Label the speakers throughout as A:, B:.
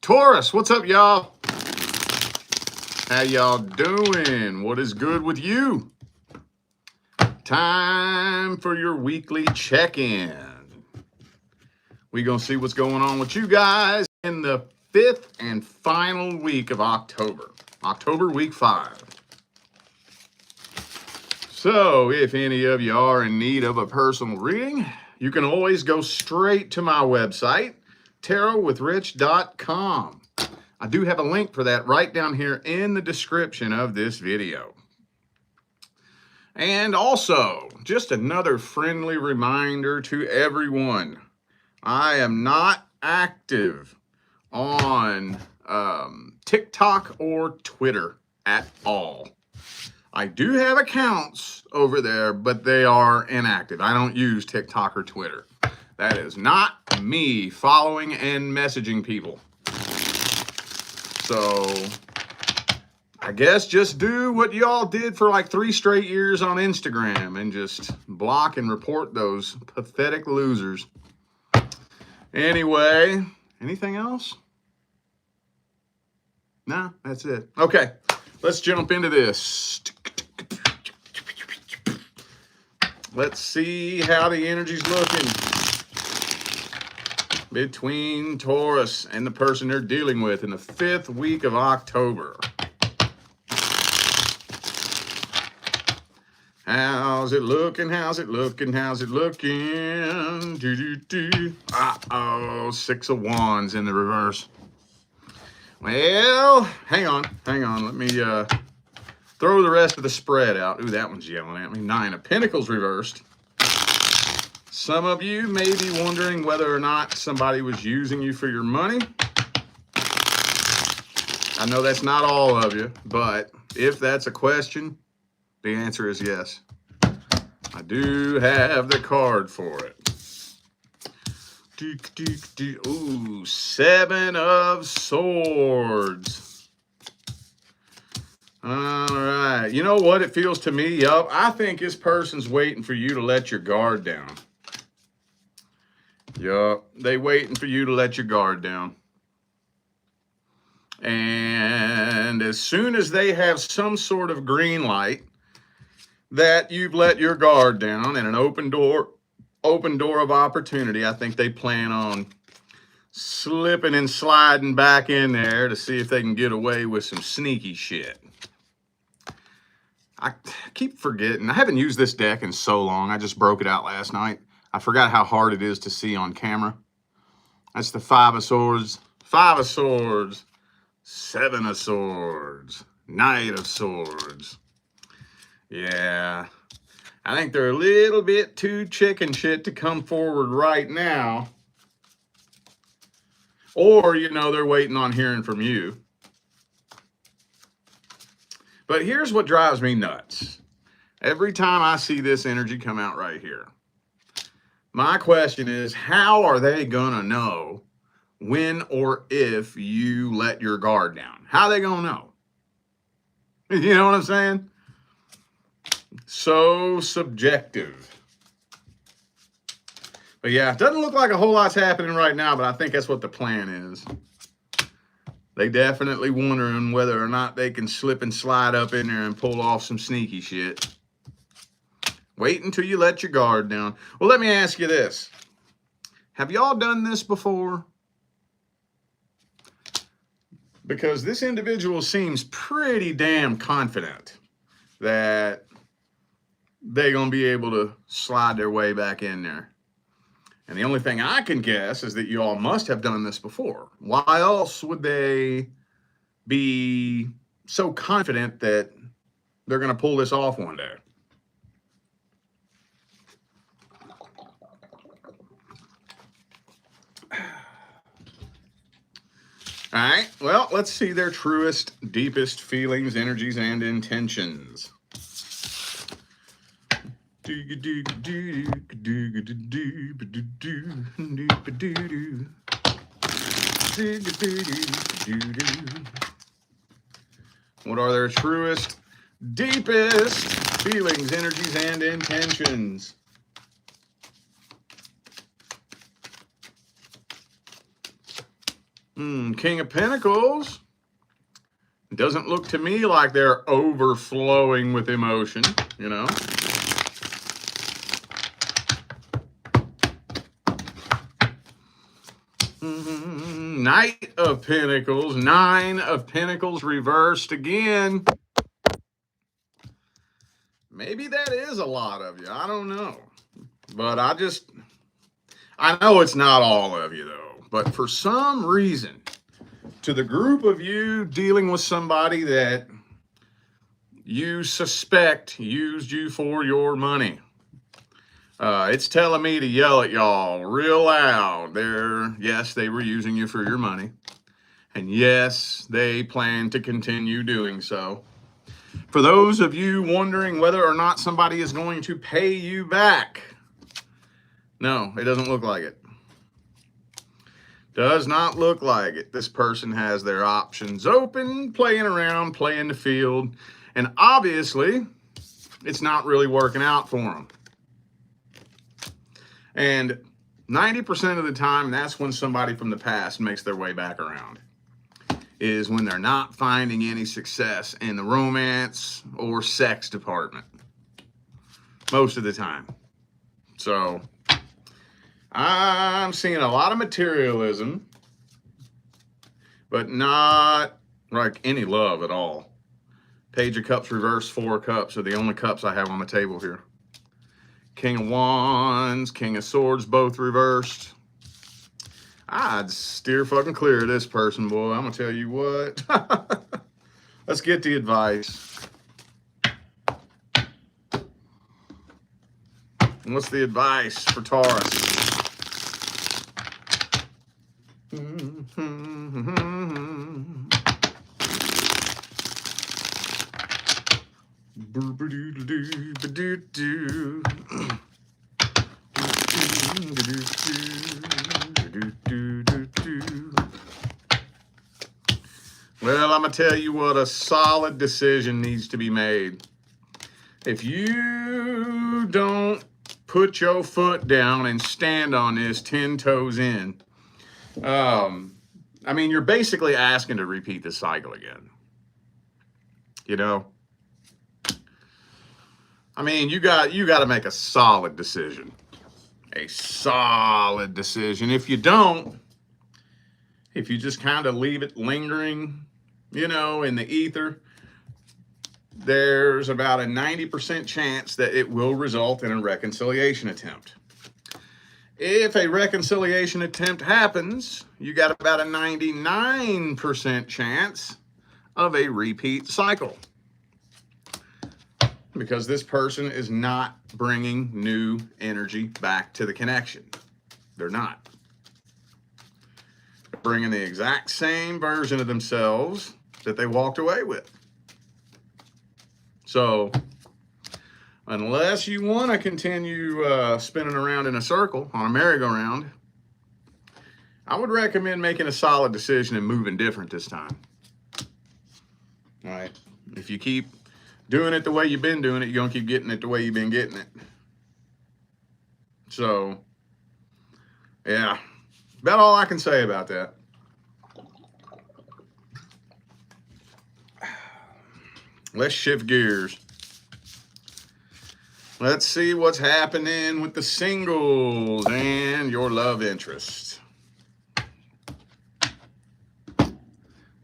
A: Taurus, what's up, y'all? How y'all doing? What is good with you? Time for your weekly check-in. We're going to see what's going on with you guys in the 5th and final week of October. October week 5. So, if any of you are in need of a personal reading, you can always go straight to my website, tarotwithrich.com. I do have a link for that right down here in the description of this video. And also, just another friendly reminder to everyone. I am not active on TikTok or Twitter at all. I do have accounts over there, but they are inactive. I don't use TikTok or Twitter. That is not me following and messaging people. So, I guess just do what y'all did for like 3 straight years on Instagram and just block and report those pathetic losers. Anyway, anything else? No, that's it. Okay, let's jump into this. Let's see how the energy's looking between Taurus and the person they're dealing with in the 5th week of October. How's it looking? How's it looking? How's it looking? Uh-oh, 6 of Wands in the reverse. Well, hang on. Let me throw the rest of the spread out. Ooh, that one's yelling at me. 9 of Pentacles reversed. Some of you may be wondering whether or not somebody was using you for your money. I know that's not all of you, but if that's a question, the answer is yes. I do have the card for it. Ooh, 7 of Swords. All right. You know what it feels to me? Yup, I think this person's waiting for you to let your guard down. Yup, they waiting for you to let your guard down. And as soon as they have some sort of green light that you've let your guard down and an open door of opportunity, I think they plan on slipping and sliding back in there to see if they can get away with some sneaky shit. I keep forgetting. I haven't used this deck in so long. I just broke it out last night. I forgot how hard it is to see on camera. That's the 5 of Swords, 5 of Swords, 7 of Swords, Knight of Swords. Yeah, I think they're a little bit too chicken shit to come forward right now. Or, you know, they're waiting on hearing from you. But here's what drives me nuts. Every time I see this energy come out right here, my question is, how are they gonna know when or if you let your guard down? How are they gonna know? You know what I'm saying? So subjective. But yeah, it doesn't look like a whole lot's happening right now, but I think that's what the plan is. They definitely wondering whether or not they can slip and slide up in there and pull off some sneaky shit. Wait until you let your guard down. Well, let me ask you this. Have y'all done this before? Because this individual seems pretty damn confident that they're going to be able to slide their way back in there. And the only thing I can guess is that you all must have done this before. Why else would they be so confident that they're going to pull this off one day? All right, well, let's see their truest, deepest feelings, energies, and intentions. What are their truest, deepest feelings, energies, and intentions? King of Pentacles. It doesn't look to me like they're overflowing with emotion, you know. Knight of Pentacles, 9 of Pentacles reversed again. Maybe that is a lot of you. I don't know. But I know it's not all of you though. But for some reason, to the group of you dealing with somebody that you suspect used you for your money, it's telling me to yell at y'all real loud. Yes, they were using you for your money. And yes, they plan to continue doing so. For those of you wondering whether or not somebody is going to pay you back, no, it doesn't look like it. Does not look like it. This person has their options open, playing around, playing the field, and obviously, it's not really working out for them. And 90% of the time, that's when somebody from the past makes their way back around, is when they're not finding any success in the romance or sex department. Most of the time. So, I'm seeing a lot of materialism, but not like any love at all. Page of Cups reversed, 4 cups are the only cups I have on the table here. King of Wands, King of Swords, both reversed. I'd steer fucking clear of this person, boy. I'm gonna tell you what. Let's get the advice. What's the advice for Taurus? Well, I'm going to tell you what, a solid decision needs to be made. If you don't put your foot down and stand on this 10 toes in, I mean, you're basically asking to repeat the cycle again. You know? I mean, you got to make a solid decision. A solid decision. If you don't, if you just kind of leave it lingering, you know, in the ether, there's about a 90% chance that it will result in a reconciliation attempt. If a reconciliation attempt happens, you got about a 99% chance of a repeat cycle. Because this person is not bringing new energy back to the connection. They're not. They're bringing the exact same version of themselves that they walked away with. So, unless you want to continue spinning around in a circle on a merry-go-round, I would recommend making a solid decision and moving different this time. All right? If you keep doing it the way you've been doing it, you're going to keep getting it the way you've been getting it. So, yeah, about all I can say about that. Let's shift gears. Let's see what's happening with the singles and your love interest.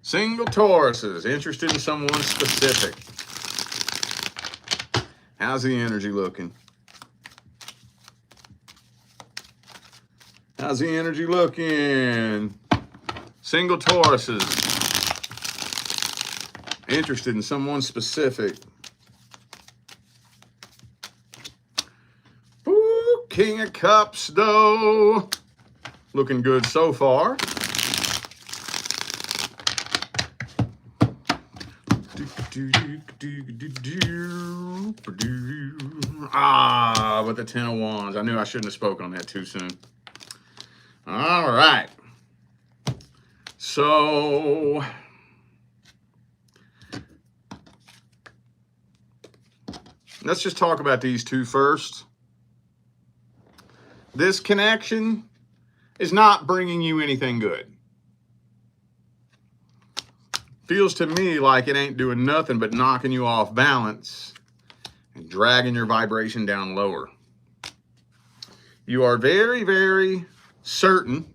A: Single Tauruses, interested in someone specific. How's the energy looking? How's the energy looking? Single Tauruses, interested in someone specific. Ooh, King of Cups, though. Looking good so far. Ah, but the 10 of Wands. I knew I shouldn't have spoken on that too soon. All right. So, let's just talk about these two first. This connection is not bringing you anything good. feels to me like it ain't doing nothing but knocking you off balance and dragging your vibration down lower. You are very, very certain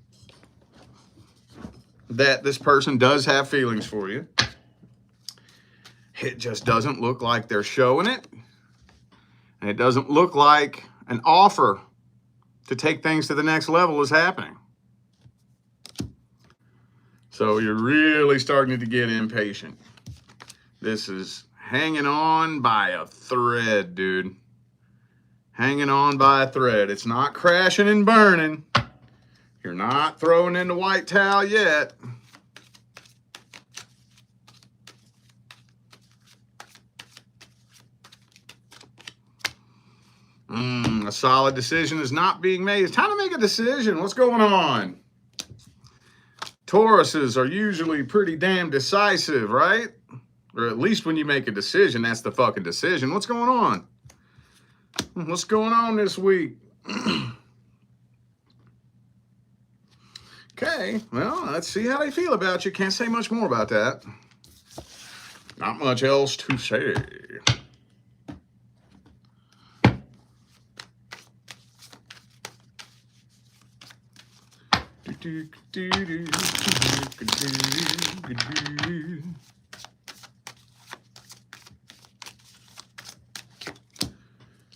A: that this person does have feelings for you. It just doesn't look like they're showing it. And it doesn't look like an offer to take things to the next level is happening. So you're really starting to get impatient. This is hanging on by a thread, dude. Hanging on by a thread. It's not crashing and burning. You're not throwing in the white towel yet. A solid decision is not being made. It's time to make a decision. What's going on? Tauruses are usually pretty damn decisive, right? Or at least when you make a decision, that's the fucking decision. What's going on? What's going on this week? Okay, well, let's see how they feel about you. Can't say much more about that. Not much else to say.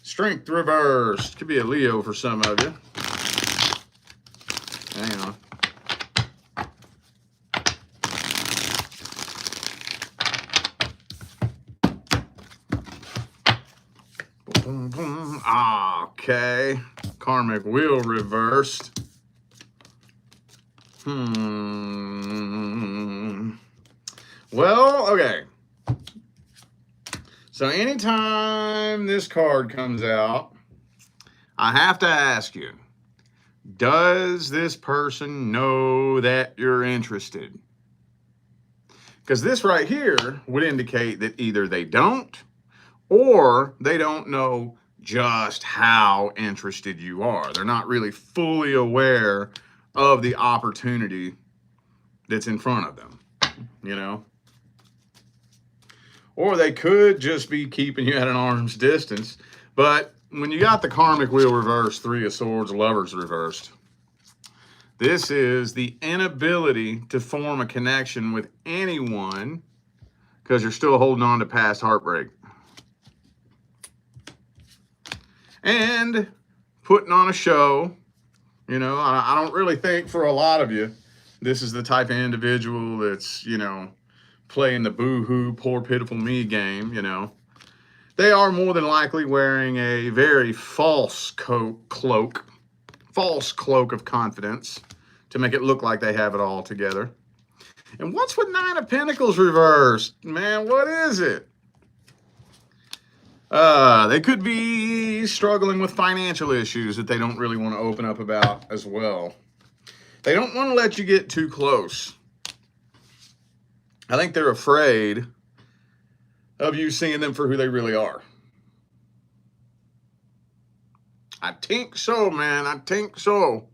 A: Strength reversed. Could be a Leo for some of you. Hang on. Okay. Karmic wheel reversed. Well, okay. So anytime this card comes out, I have to ask you, does this person know that you're interested? Because this right here would indicate that either they don't, or they don't know just how interested you are. They're not really fully aware of the opportunity that's in front of them, you know? Or they could just be keeping you at an arm's distance. But when you got the karmic wheel reversed, 3 of swords, lovers reversed, this is the inability to form a connection with anyone because you're still holding on to past heartbreak. And putting on a show. You know, I don't really think for a lot of you, this is the type of individual that's, you know, playing the boo-hoo, poor, pitiful me game, you know. They are more than likely wearing a very false cloak of confidence to make it look like they have it all together. And what's with 9 of Pentacles reversed? Man, what is it? They could be struggling with financial issues that they don't really want to open up about as well. They don't want to let you get too close. I think they're afraid of you seeing them for who they really are. I think so, man. I think so.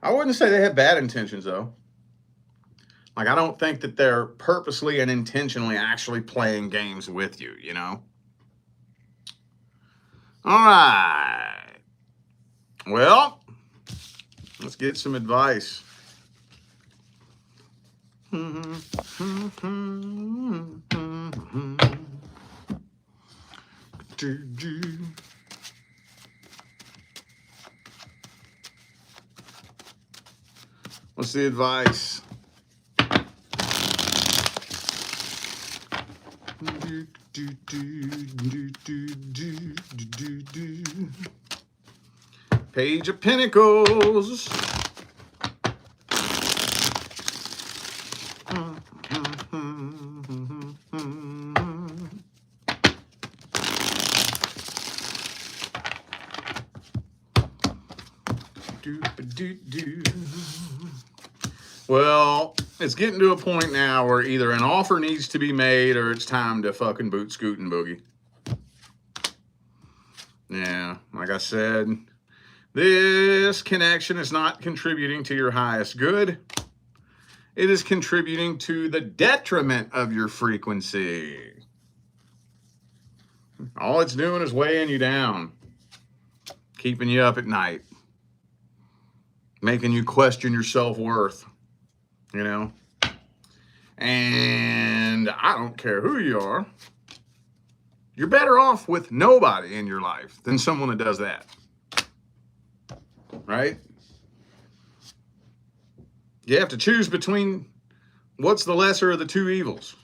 A: I wouldn't say they have bad intentions, though. Like, I don't think that they're purposely and intentionally actually playing games with you, you know? All right. Well, let's get some advice. What's the advice? Page of Pentacles. Well, it's getting to a point now where either an offer needs to be made or it's time to fucking boot, scoot, and boogie. Yeah, like I said, this connection is not contributing to your highest good. it is contributing to the detriment of your frequency. All it's doing is weighing you down, keeping you up at night, making you question your self-worth, you know? And I don't care who you are, you're better off with nobody in your life than someone that does that. Right? You have to choose between what's the lesser of the two evils.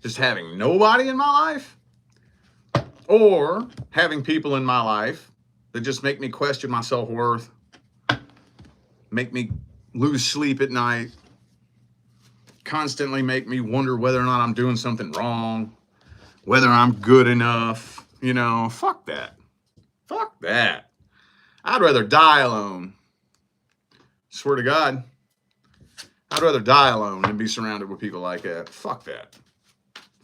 A: Just having nobody in my life, or having people in my life that just make me question my self-worth, make me lose sleep at night, constantly make me wonder whether or not I'm doing something wrong, whether I'm good enough. You know, fuck that. Fuck that. I'd rather die alone. Swear to God. I'd rather die alone than be surrounded with people like that. Fuck that.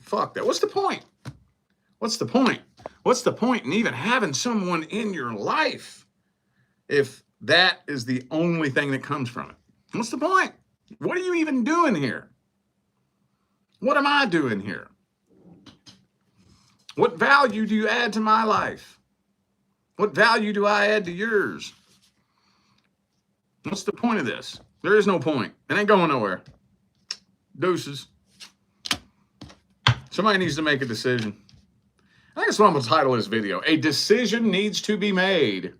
A: Fuck that. What's the point? What's the point? What's the point in even having someone in your life if that is the only thing that comes from it? What's the point? What are you even doing here? What am I doing here? What value do you add to my life? What value do I add to yours? What's the point of this? There is no point. It ain't going nowhere. Deuces. Somebody needs to make a decision. I think that's what I'm going to title this video. A decision needs to be made.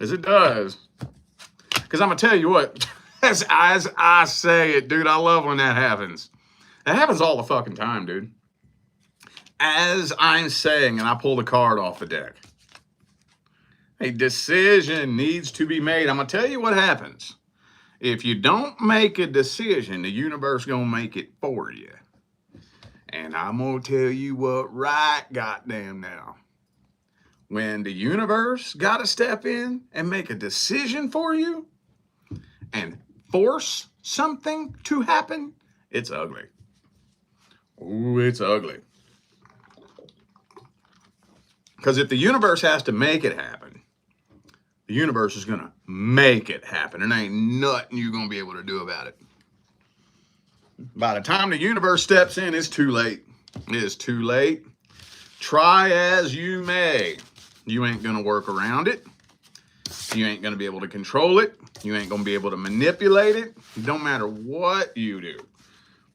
A: As it does. Because I'm going to tell you what, as I say it, dude, I love when that happens. That happens all the fucking time, dude. As I'm saying, and I pull the card off the deck. A decision needs to be made. I'm going to tell you what happens. If you don't make a decision, the universe going to make it for you. And I'm going to tell you what right goddamn now. When the universe got to step in and make a decision for you and force something to happen, it's ugly. Ooh, it's ugly. Because if the universe has to make it happen, the universe is going to make it happen. And there ain't nothing you're going to be able to do about it. By the time the universe steps in, it's too late. It is too late. Try as you may. You ain't going to work around it. You ain't going to be able to control it. You ain't going to be able to manipulate it. It don't matter what you do.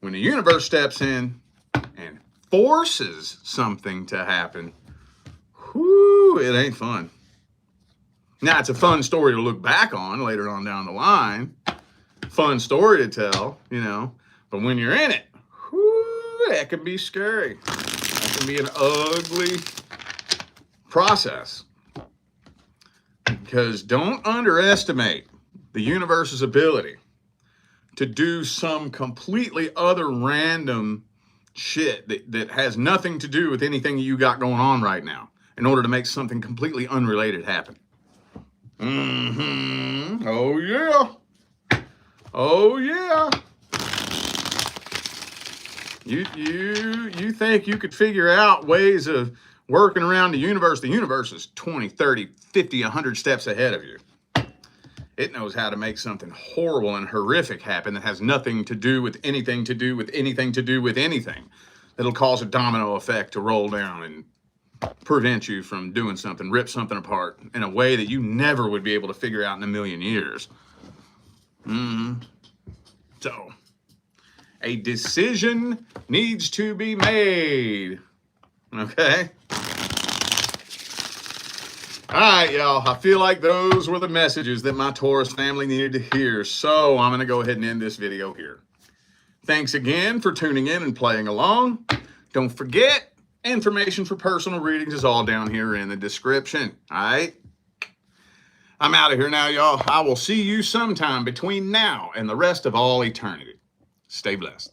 A: When the universe steps in and forces something to happen, whoo, it ain't fun. Now, it's a fun story to look back on later on down the line. Fun story to tell, you know. But when you're in it, whoo, that can be scary. That can be an ugly process. Because don't underestimate the universe's ability to do some completely other random shit that has nothing to do with anything you got going on right now in order to make something completely unrelated happen. Mm-hmm. Oh, yeah. Oh, yeah. You think you could figure out ways of working around the universe. The universe is 20, 30, 50, 100 steps ahead of you. It knows how to make something horrible and horrific happen that has nothing to do with anything to do with anything to do with anything. It'll cause a domino effect to roll down and prevent you from doing something, rip something apart in a way that you never would be able to figure out in a million years. So, a decision needs to be made. Okay? All right, y'all. I feel like those were the messages that my Taurus family needed to hear. So I'm going to go ahead and end this video here. Thanks again for tuning in and playing along. Don't forget, information for personal readings is all down here in the description. All right? I'm out of here now, y'all. I will see you sometime between now and the rest of all eternity. Stay blessed.